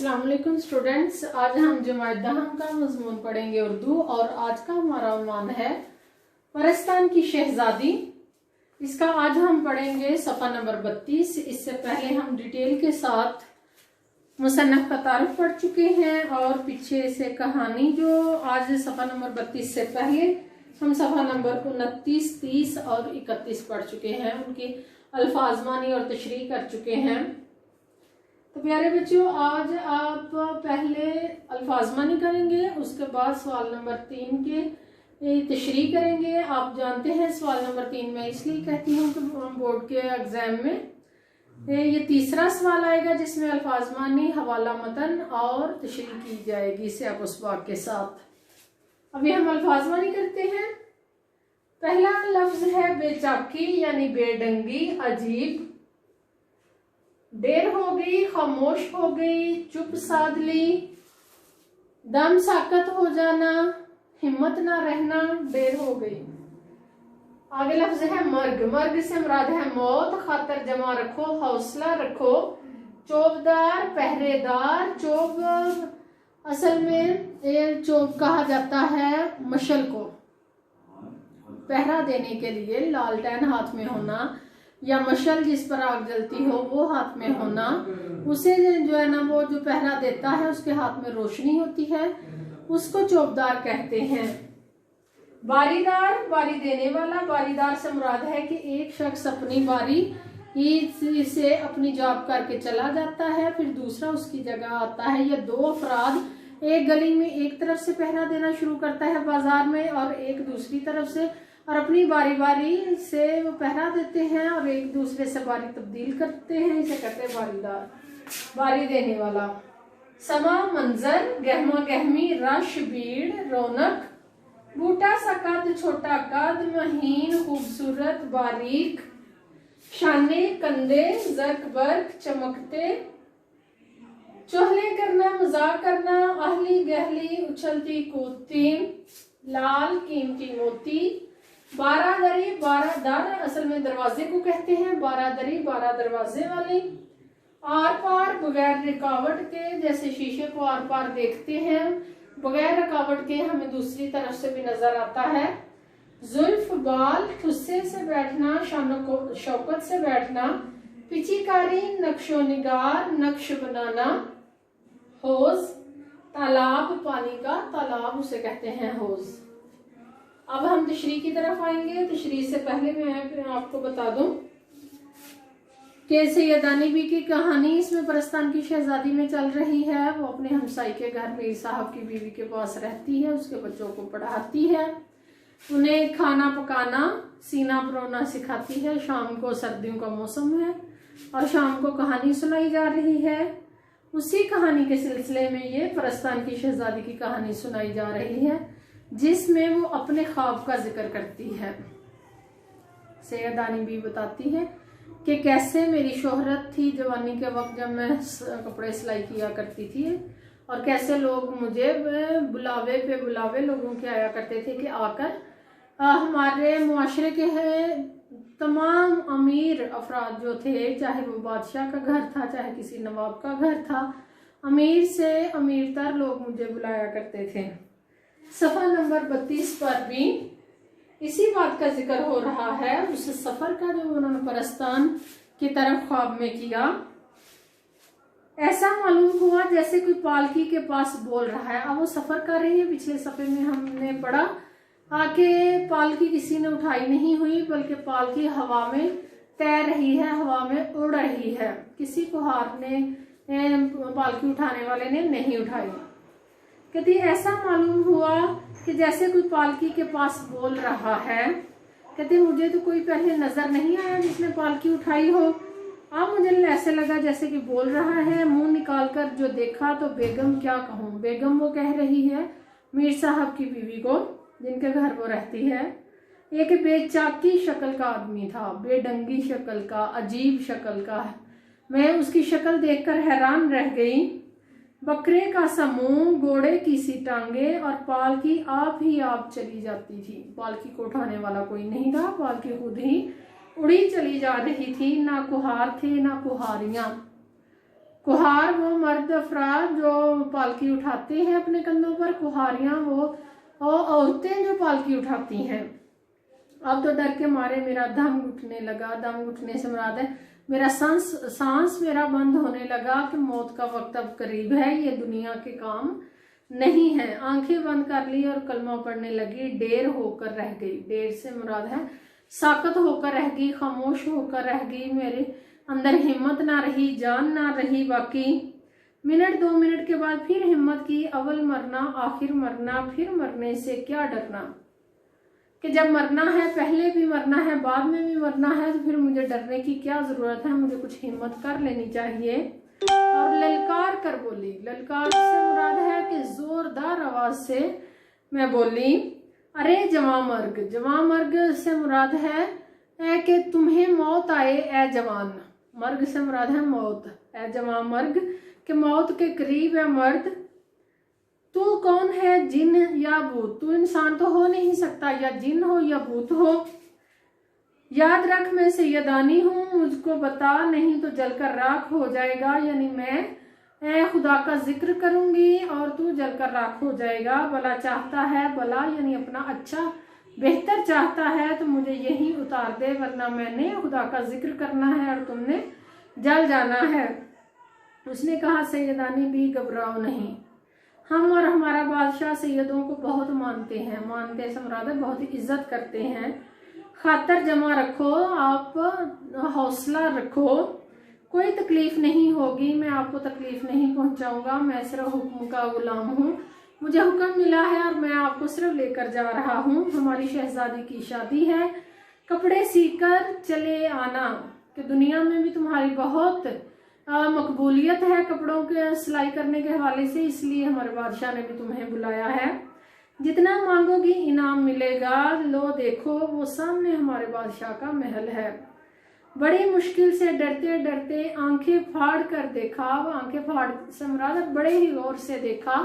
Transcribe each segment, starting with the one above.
अस्सलाम वालेकुम स्टूडेंट्स, आज हम जमात दहम का मजमून पढ़ेंगे उर्दू और आज का हमारा उन्वान है परस्तान की शहजादी। इसका आज हम पढ़ेंगे सफ़ा नंबर 32। इससे पहले हम डिटेल के साथ मुसन्नफ़ का तारुफ पढ़ चुके हैं और पीछे से कहानी जो आज सफ़ा नंबर 32 से पहले हम सफ़ा नंबर 29, 30 और 31 पढ़ चुके हैं। उनकी अल्फाजमानी और तशरीह कर चुके हैं। तो प्यारे बच्चों, आज आप पहले अल्फाजमानी करेंगे, उसके बाद सवाल नंबर 3 के तशरीह करेंगे। आप जानते हैं सवाल नंबर 3 में इसलिए कहती हूँ कि बोर्ड के एग्जाम में ये तीसरा सवाल आएगा जिसमें अल्फाजमानी, हवाला मतन और तशरीह की जाएगी से आप उस वाक़ के साथ। अभी हम अल्फाजमानी करते हैं। पहला लफ्ज है बेचाकी यानी बेढंगी, अजीब। देर हो गई, खामोश हो गई, चुप साध ली, दम साकत हो जाना, हिम्मत ना रहना, देर हो गई। आगे लफ्ज है मर्ग। मर्ग से मुराद है मौत। खातर जमा रखो, हौसला रखो। चौबदार, पहरेदार। चौब असल में ये चौब कहा जाता है मशल को। पहरा देने के लिए लालटेन हाथ में होना या मशल जिस पर आग जलती हो वो हाथ में होना, उसे जो है ना वो जो पहरा देता है उसके हाथ में रोशनी होती है, उसको चौबदार कहते हैं। बारीदार, बारी देने वाला। बारीदार से मुराद है कि एक शख्स अपनी बारी से अपनी जॉब करके चला जाता है, फिर दूसरा उसकी जगह आता है। या दो अफराद एक गली में एक तरफ से पहरा देना शुरू करता है बाजार में और एक दूसरी तरफ से, और अपनी बारी बारी से वो पहरा देते हैं और एक दूसरे से बारी तब्दील करते हैं। इसे कहते हैं बारीदार, बारी देने वाला। समा, मंजर। गहमा गहमी, रश, भीड़, रौनक। बूटा सा कद, छोटा कद, महीन, खूबसूरत, बारीक। शाने, कंधे, जर्क बर्क, चमकते। चोहले करना, मजाक करना। आहली गहली, उछलती कूदती। लाल, कीमती मोती। बारादरी, बारादार असल में दरवाजे को कहते हैं। बारादरी, 12 दरवाजे वाली। आर पार, बगैर रुकावट के, जैसे शीशे को आर पार देखते हैं, बगैर रुकावट के हमें दूसरी तरफ से भी नजर आता है। जुल्फ, बाल। ठुस्से से बैठना, शानो शौकत से बैठना। पिचीकारी, नक्शो निगार, नक्श बनाना। हौज, तालाब, पानी का तालाब उसे कहते हैं हौज। अब हम तशरीह की तरफ आएंगे। तशरीह से पहले मैं आपको बता दूं कि सैयदानी बी की कहानी इसमें परस्तान की शहजादी में चल रही है। वो अपने हमसाई के घर मीर साहब की बीवी के पास रहती है, उसके बच्चों को पढ़ाती है, उन्हें खाना पकाना, सीना परोना सिखाती है। शाम को सर्दियों का मौसम है और शाम को कहानी सुनाई जा रही है। उसी कहानी के सिलसिले में ये परस्तान की शहजादी की कहानी सुनाई जा रही है जिसमें वो अपने ख्वाब का जिक्र करती है। सैयदानी भी बताती है कि कैसे मेरी शोहरत थी जवानी के वक्त जब मैं कपड़े सिलाई किया करती थी, और कैसे लोग मुझे बुलावे पे बुलावे लोगों के आया करते थे कि आकर हमारे मुआशरे के तमाम अमीर अफराद जो थे, चाहे वो बादशाह का घर था चाहे किसी नवाब का घर था, अमीर से अमीर तर लोग मुझे बुलाया करते थे। सफ़ा नंबर 32 पर भी इसी बात का जिक्र हो रहा है, उस सफ़र का जो उन्होंने परस्तान की तरफ ख्वाब में किया। ऐसा मालूम हुआ जैसे कोई पालकी के पास बोल रहा है। अब वो सफ़र कर रही है। पिछले सफ़े में हमने पढ़ा आके पालकी किसी ने उठाई नहीं हुई, बल्कि पालकी हवा में तैर रही है, हवा में उड़ रही है। किसी को हार ने पालकी उठाने वाले ने नहीं उठाई। कहती ऐसा मालूम हुआ कि जैसे कोई पालकी के पास बोल रहा है। कहते मुझे तो कोई पहले नजर नहीं आया जिसने पालकी उठाई हो। अब मुझे ऐसे लगा जैसे कि बोल रहा है। मुंह निकालकर जो देखा तो बेगम क्या कहूँ। बेगम वो कह रही है मीर साहब की बीवी को जिनके घर वो रहती है। एक बेचाकी शक्ल का आदमी था, बेढंगी शक्ल का, अजीब शक्ल का। मैं उसकी शक्ल देखकर हैरान रह गई। बकरे का सा मुंह, घोड़े की सी टांगे और पालकी आप ही आप चली जाती थी। पालकी को उठाने वाला कोई नहीं था, पालकी खुद ही उड़ी चली जा रही थी। ना कुहार थे ना कुहारियां। कुहार वो मर्द अफराद जो पालकी उठाते हैं अपने कंधों पर, कुहारियां वो औरतें जो पालकी उठाती हैं। अब तो डर के मारे मेरा दम घुटने लगा। दम घुटने से मुराद है मेरा सांस मेरा बंद होने लगा कि मौत का वक्त अब करीब है, ये दुनिया के काम नहीं है। आंखें बंद कर ली और कलमा पढ़ने लगी। देर होकर रह गई, देर से मुराद है साकत होकर रह गई, खामोश होकर रह गई। मेरे अंदर हिम्मत ना रही, जान ना रही बाकी। मिनट 2 मिनट के बाद फिर हिम्मत की। अव्वल मरना आखिर मरना, फिर मरने से क्या डरना, कि जब मरना है पहले भी मरना है बाद में भी मरना है, तो फिर मुझे डरने की क्या जरूरत है, मुझे कुछ हिम्मत कर लेनी चाहिए। और ललकार कर बोली। ललकार से मुराद है कि जोरदार आवाज से मैं बोली, अरे जवां मर्ग। जवां मर्ग से मुराद है कि तुम्हें मौत आए ए जवान। मर्ग से मुराद है मौत। ए जवां मर्ग कि मौत के करीब है मर्द। तू कौन है, जिन या भूत? तू इंसान तो हो नहीं सकता, या जिन हो या भूत हो। याद रख मैं सैयदानी हूँ, मुझको बता नहीं तो जलकर राख हो जाएगा। यानी मैं खुदा का जिक्र करूंगी और तू जलकर राख हो जाएगा। भला चाहता है, भला यानी अपना अच्छा बेहतर चाहता है तो मुझे यही उतार दे, वरना मैंने खुदा का जिक्र करना है और तुमने जल जाना है। उसने कहा, सैयदानी भी घबराओ नहीं, हम और हमारा बादशाह सैयदों को बहुत मानते हैं। मानते से मुराद है बहुत इज्जत करते हैं। खातर जमा रखो, आप हौसला रखो, कोई तकलीफ नहीं होगी, मैं आपको तकलीफ नहीं पहुंचाऊंगा। मैं सिर्फ हुक्म का गुलाम हूँ, मुझे हुक्म मिला है और मैं आपको सिर्फ लेकर जा रहा हूँ। हमारी शहजादी की शादी है, कपड़े सीकर चले आना, कि दुनिया में भी तुम्हारी बहुत मकबूलियत है कपड़ों के सिलाई करने के हवाले से, इसलिए हमारे बादशाह ने भी तुम्हें बुलाया है। जितना मांगोगी इनाम मिलेगा। लो देखो वो सामने हमारे बादशाह का महल है। बड़ी मुश्किल से डरते डरते आंखें फाड़ कर देखा। आंखें फाड़ से मुराद बड़े ही गौर से देखा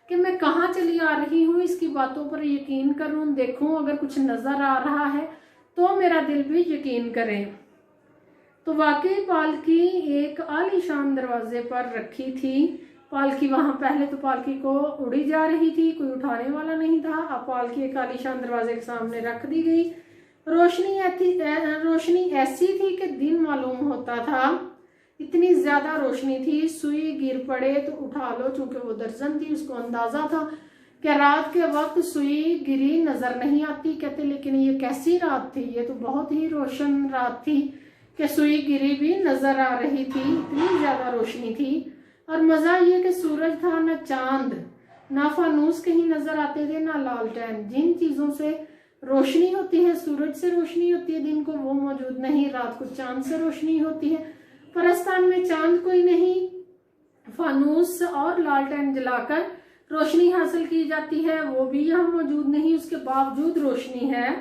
कि मैं कहाँ चली आ रही हूँ, इसकी बातों पर यकीन करूँ, देखूं अगर कुछ नजर आ रहा है तो मेरा दिल भी यकीन करे। तो वाकई पालकी एक आलीशान दरवाजे पर रखी थी। पालकी वहां पहले तो पालकी को उड़ी जा रही थी, कोई उठाने वाला नहीं था। अब पालकी एक आलीशान दरवाजे के सामने रख दी गई। रोशनी ऐसी थी कि दिन मालूम होता था, इतनी ज्यादा रोशनी थी। सुई गिर पड़े तो उठा लो, चूंकि वो दर्जन थी, उसको अंदाजा था कि रात के वक्त सुई गिरी नजर नहीं आती। कहते लेकिन ये कैसी रात थी, ये तो बहुत ही रोशन रात थी कि सुई गिरी भी नजर आ रही थी, इतनी ज्यादा रोशनी थी। और मजा ये कि सूरज था, न चांद, ना फानूस कहीं नजर आते थे, ना लालटेन। जिन चीजों से रोशनी होती है, सूरज से रोशनी होती है दिन को, वो मौजूद नहीं। रात को चांद से रोशनी होती है। परस्तान में चांद कोई नहीं, फानूस और लालटेन जलाकर रोशनी हासिल की जाती है, वो भी यहाँ मौजूद नहीं। उसके बावजूद रोशनी है।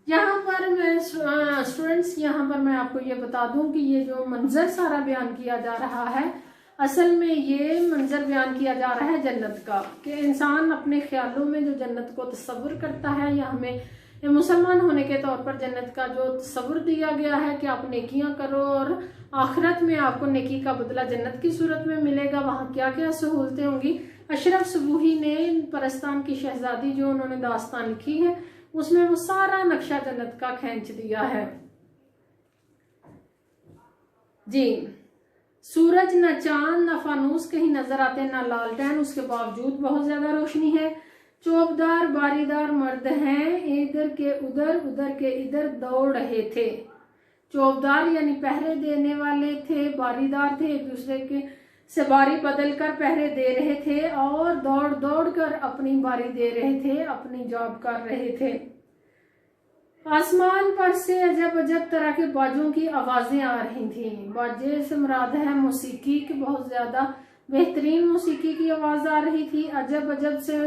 यहाँ पर मैं स्टूडेंट्स, यहाँ पर मैं आपको ये बता दूं कि ये जो मंजर सारा बयान किया जा रहा है, असल में ये मंजर बयान किया जा रहा है जन्नत का, कि इंसान अपने ख्यालों में जो जन्नत को तस्वुर करता है, या हमें मुसलमान होने के तौर पर जन्नत का जो तस्वुर दिया गया है कि आप नेकियां करो और आखिरत में आपको नेकी का बदला जन्नत की सूरत में मिलेगा, वहाँ क्या क्या सहूलतें होंगी। अशरफ सुबूही ने परस्तान की शहजादी जो उन्होंने दास्तान लिखी है, उसमें वो सारा नक्शा जन्नत का खींच दिया है जी। सूरज न चांद न फानूस कहीं नजर आते, न लालटेन, उसके बावजूद बहुत ज्यादा रोशनी है। चौबदार बारीदार मर्द हैं, इधर के उधर उधर के इधर दौड़ रहे थे। चौबदार यानी पहरे देने वाले थे, बारीदार थे, एक दूसरे के से बारी बदल कर पहरे दे रहे थे और दौड़ दौड़ कर अपनी बारी दे रहे थे, अपनी जॉब कर रहे थे। आसमान पर से अजब अजब तरह के बाजों की आवाजें आ रही थी। बाजे से मुराद है मौसीकी की, बहुत ज्यादा बेहतरीन मौसीकी की आवाज आ रही थी। अजब अजब से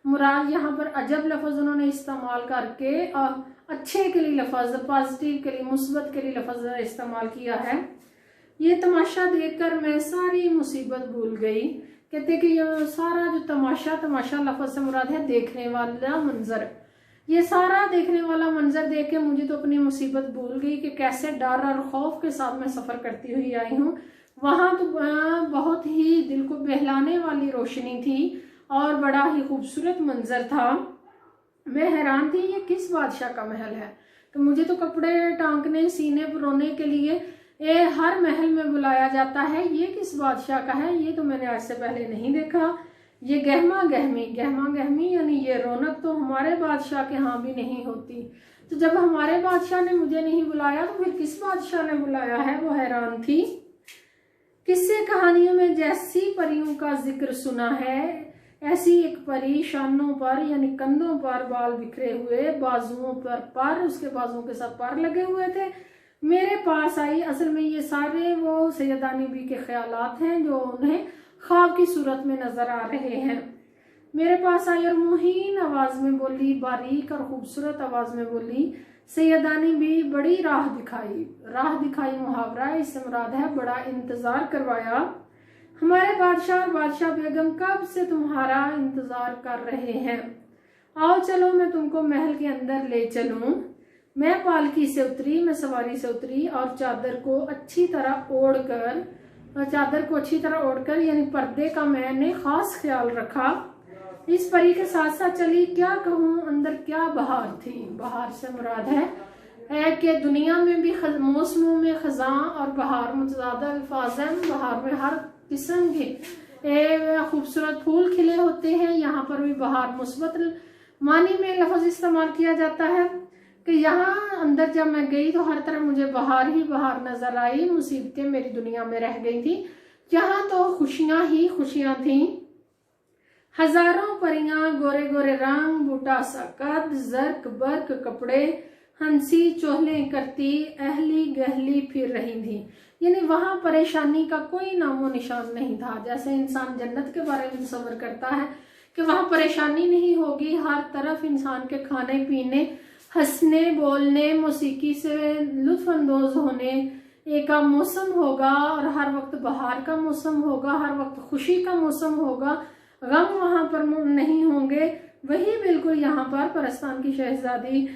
मुराद यहाँ पर अजब लफ्ज उन्होंने इस्तेमाल करके अच्छे के लिए लफ्ज, पॉजिटिव के लिए, मुस्बत के लिए लफ्ज इस्तेमाल किया है। ये तमाशा देखकर मैं सारी मुसीबत भूल गई। कहते कि ये सारा जो तमाशा लफ्ज से मुराद है देखने वाला मंजर। ये सारा देखने वाला मंजर देख के मुझे तो अपनी मुसीबत भूल गई कि कैसे डर और खौफ के साथ मैं सफर करती हुई आई हूँ। वहाँ तो बहुत ही दिल को बहलाने वाली रोशनी थी और बड़ा ही खूबसूरत मंजर था। मैं हैरान थी ये किस बादशाह का महल है, तो मुझे तो कपड़े टांकने सीने परोने के लिए हर महल में बुलाया जाता है, ये किस बादशाह का है, ये तो मैंने आज से पहले नहीं देखा। ये गहमा गहमी यानी ये रौनक तो हमारे बादशाह के यहाँ भी नहीं होती। तो जब हमारे बादशाह ने मुझे नहीं बुलाया तो फिर किस बादशाह ने बुलाया है, वो हैरान थी। किस्से कहानियों में जैसी परियों का जिक्र सुना है, ऐसी एक परी शानों पर यानी कंधों पर बाल बिखरे हुए, बाजुओं पर उसके बाजुओं के साथ पर लगे हुए थे, मेरे पास आई। असल में ये सारे वो सैयदानी बी के ख्यालात हैं जो उन्हें ख्वाब की सूरत में नजर आ रहे हैं। मेरे पास आई और मुहीन आवाज में बोली, बारीक और खूबसूरत आवाज में बोली, सैयदानी भी बड़ी राह दिखाई मुहावरा है, इससे मुराद है बड़ा इंतजार करवाया। हमारे बादशाह और बादशाह बेगम कब से तुम्हारा इंतजार कर रहे हैं, आओ चलो मैं तुमको महल के अंदर ले चलूं। मैं पालकी से उतरी, मैं सवारी से उतरी और चादर को अच्छी तरह ओढ़कर यानी पर्दे का मैंने खास ख्याल रखा। इस परी के साथ साथ चली, क्या कहूँ अंदर क्या बहार थी। बहार से मुराद है कि दुनिया में भी मौसमों में खजा और बहार मुतज़ादा अल्फाज हैं। बहार में हर किस्म के खूबसूरत फूल खिले होते हैं, यहाँ पर भी बहार मुस्बत मानी में लफ्ज इस्तेमाल किया जाता है कि यहाँ अंदर जब मैं गई तो हर तरफ मुझे बहार ही बहार नजर आई। मुसीबतें मेरी दुनिया में रह गई थी, यहाँ तो खुशियां ही खुशियां थी। हजारों परियां, गोरे गोरे रंग, बूटा सा कद, जर्क बर्क कपड़े, हंसी चोहले करती अहली गहली फिर रही थी। यानी वहां परेशानी का कोई नामो निशान नहीं था। जैसे इंसान जन्नत के बारे में तसव्वुर करता है कि वहां परेशानी नहीं होगी, हर तरफ इंसान के खाने पीने, हंसने बोलने, मौसीकी से लुत्फ अंदोज होने एक का मौसम होगा और हर वक्त बहार का मौसम होगा, हर वक्त खुशी का मौसम होगा, गम वहां पर नहीं होंगे। वही बिल्कुल यहाँ पर परस्तान की शहजादी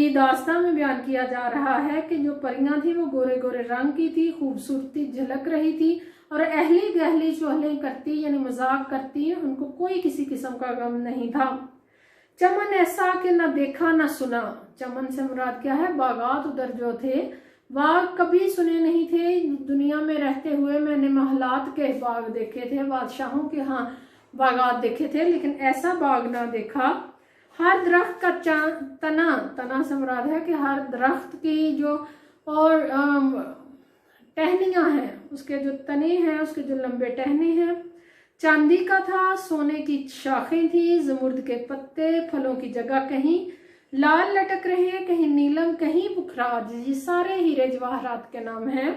दास्तां में बयान किया जा रहा है कि जो परियां थी वो गोरे गोरे रंग की थी, खूबसूरती झलक रही थी और अहली गहली चोहले करती यानी मजाक करती, उनको कोई किसी किस्म का गम नहीं था। चमन ऐसा कि न देखा न सुना, चमन से मुराद क्या है, बागात उधर जो थे बाग कभी सुने नहीं थे। दुनिया में रहते हुए मैंने महलात के बाग देखे थे, बादशाहों के हाँ बागात देखे थे, लेकिन ऐसा बाग ना देखा। हर दरख्त का तना से मुराद है कि हर दरख्त की जो और टहनियां हैं, उसके जो तने हैं, उसके जो लंबे टहने हैं, चांदी का था, सोने की शाखें थी, जमुर्द के पत्ते, फलों की जगह कहीं लाल लटक रहे हैं, कहीं नीलम, कहीं पुखराज। ये सारे हीरे जवाहरात के नाम हैं,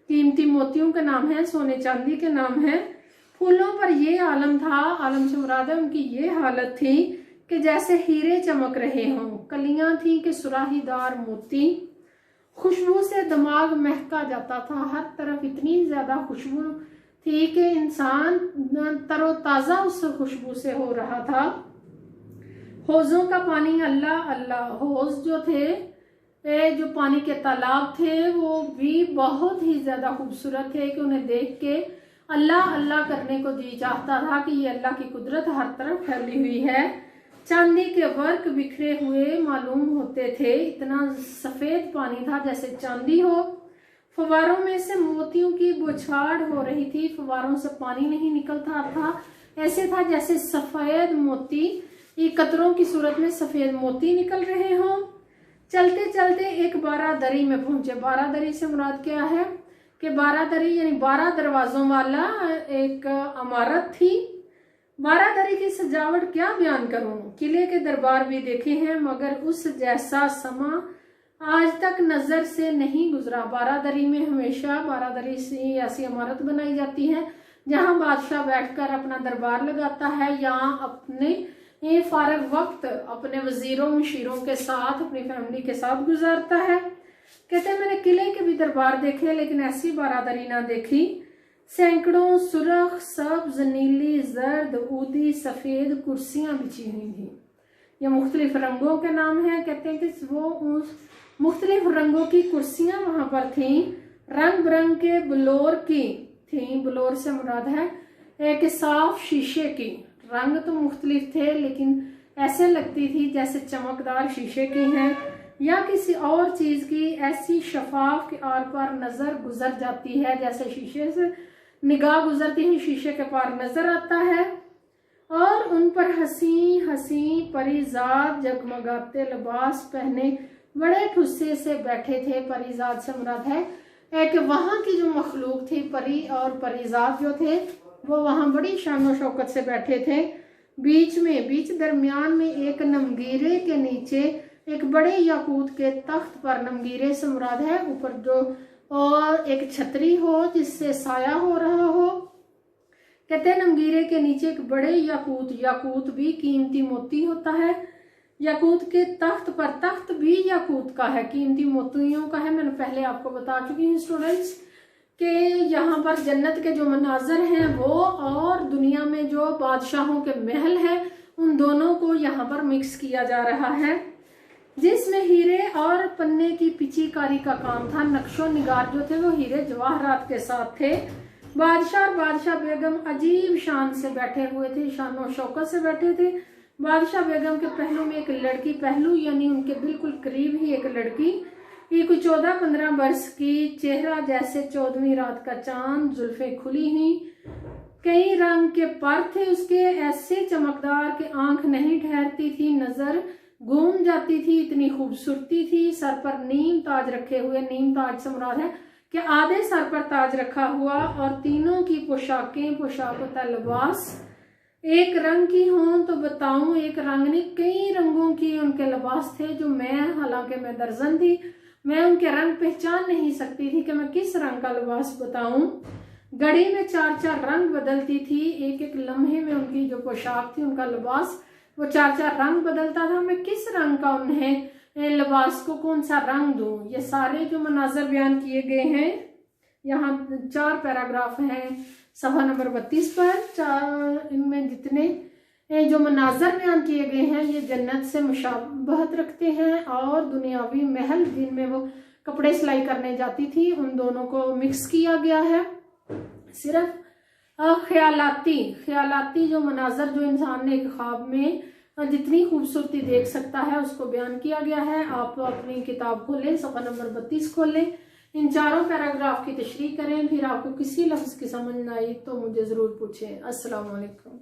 कीमती मोतियों के नाम हैं, सोने चांदी के नाम हैं। फूलों पर ये आलम था, आलम से मुराद है उनकी ये हालत थी कि जैसे हीरे चमक रहे हों। कलियां थी कि सुराहीदार मोती, खुशबू से दिमाग महका जाता था। हर तरफ इतनी ज्यादा खुशबू थी कि इंसान तरोताजा उस खुशबू से हो रहा था। हौजों का पानी अल्लाह अल्लाह, हौज जो थे जो पानी के तालाब थे वो भी बहुत ही ज्यादा खूबसूरत थे कि उन्हें देख के अल्लाह अल्लाह करने को जी चाहता था कि ये अल्लाह की कुदरत हर तरफ फैली हुई है। चांदी के वर्क बिखरे हुए मालूम होते थे, इतना सफेद पानी था जैसे चांदी हो। फवारों में से मोतियों की बौछार हो रही थी, फवारों से पानी नहीं निकलता था, ऐसे था जैसे सफेद मोती कतरों की सूरत में सफेद मोती निकल रहे हों। चलते चलते एक बारादरी में पहुंचे। बारादरी से मुराद क्या है कि बारादरी यानी 12 दरवाजों वाला एक इमारत थी। बारादरी की सजावट क्या बयान करूं, किले के दरबार भी देखे हैं मगर उस जैसा समा आज तक नजर से नहीं गुजरा। बारादरी में हमेशा बारादरी से ऐसी इमारत बनाई जाती है जहां बादशाह बैठकर अपना दरबार लगाता है या अपने फारग वक्त अपने वजीरों मुशीरों के साथ अपनी फैमिली के साथ गुजारता है। कहते हैं मैंने किले के भी दरबार देखे लेकिन ऐसी बारादरी ना देखी। सैकड़ों सुर्ख, सब्ज, नीली, जर्द, ऊदी, सफेद कुर्सियां बिछी हुई थी। ये मुख्तलिफ रंगों के नाम है। कहते हैं कि वो उस मुख्तलिफ रंगों की कुर्सियां वहां पर थीं। रंग बिरंग के ब्लोर की थी, ब्लोर से मुराद है एक साफ शीशे की। रंग तो मुख्तलिफ थे लेकिन ऐसे लगती थी जैसे चमकदार शीशे की हैं या किसी और चीज की ऐसी शफाफ के आर पार नजर गुजर जाती है, जैसे शीशे से निगाह गुजरती ही शीशे के पार नजर आता है। और उन पर हंसी हंसी परिजाद जगमगाते लिबास पहने बड़े ठुस्से से बैठे थे। परिजाद से मुराद है कि वहां की जो मखलूक थी, परी और परिजाद जो थे, वो वहां बड़ी शानो शौकत से बैठे थे। बीच दरमियान में एक नमगीरे के नीचे एक बड़े याकूत के तख्त पर, नमगीरे से मुराद है ऊपर जो और एक छतरी हो जिससे साया हो रहा हो। कहते हैं नमगीरे के नीचे एक बड़े याकूत, याकूत भी कीमती मोती होता है, याकूत के तख्त पर, तख्त भी याकूत का है, कीमती मोतियों का है। मैंने पहले आपको बता चुकी हूँ स्टूडेंट्स कि यहाँ पर जन्नत के जो मनाजर हैं वो और दुनिया में जो बादशाहों के महल हैं उन दोनों को यहाँ पर मिक्स किया जा रहा है, जिसमें हीरे और पन्ने की पिचीकारी का काम था। नक्शो निगार जो थे वो हीरे जवाहरात के साथ थे। बादशाह और बादशाह बेगम अजीब शान से बैठे हुए थे, शानो शौकत से बैठे थे। बादशाह बेगम के पहलू में एक लड़की, पहलू यानी उनके बिल्कुल करीब ही एक लड़की, ये कुछ 14-15 वर्ष की, चेहरा जैसे 14वीं रात का चांद, जुल्फे खुली हुई, कई रंग के पर थे उसके, ऐसे चमकदार के आंख नहीं ठहरती थी, नजर घूम जाती थी, इतनी खूबसूरती थी। सर पर नीम ताज रखे हुए, नीम ताज से मुराद है कि आधे सर पर ताज रखा हुआ, और तीनों की पोशाकें, पोशाक होता लिबास, एक रंग की हों तो बताऊं, एक रंग नहीं कई रंगों की उनके लिबास थे, जो हालांकि मैं दर्जन थी, मैं उनके रंग पहचान नहीं सकती थी कि मैं किस रंग का लिबास बताऊं। घड़ी में 4-4 रंग बदलती थी, एक एक लम्हे में उनकी जो पोशाक थी, उनका लिबास वो 4-4 रंग बदलता था। मैं किस रंग का उन्हें लिबास को कौन सा रंग दूं। ये सारे जो मनाजर बयान किए गए हैं, यहाँ 4 पैराग्राफ हैं सफ़ा नंबर 32 पर। इनमें जितने जो मनाजर बयान किए गए हैं ये जन्नत से मुशाबहत रखते हैं, और दुनियावी महल जिनमें वो कपड़े सिलाई करने जाती थी उन दोनों को मिक्स किया गया है। सिर्फ ख्यालाती जो मनाजर जो इंसान ने एक ख्वाब में जितनी खूबसूरती देख सकता है उसको बयान किया गया है। आप अपनी किताब खोलें, सफ़ा नंबर 32 खोलें, इन 4 पैराग्राफ की तशरीह करें। फिर आपको किसी लफ्ज़ की समझ न आई तो मुझे ज़रूर पूछें। अस्सलाम वालेकुम।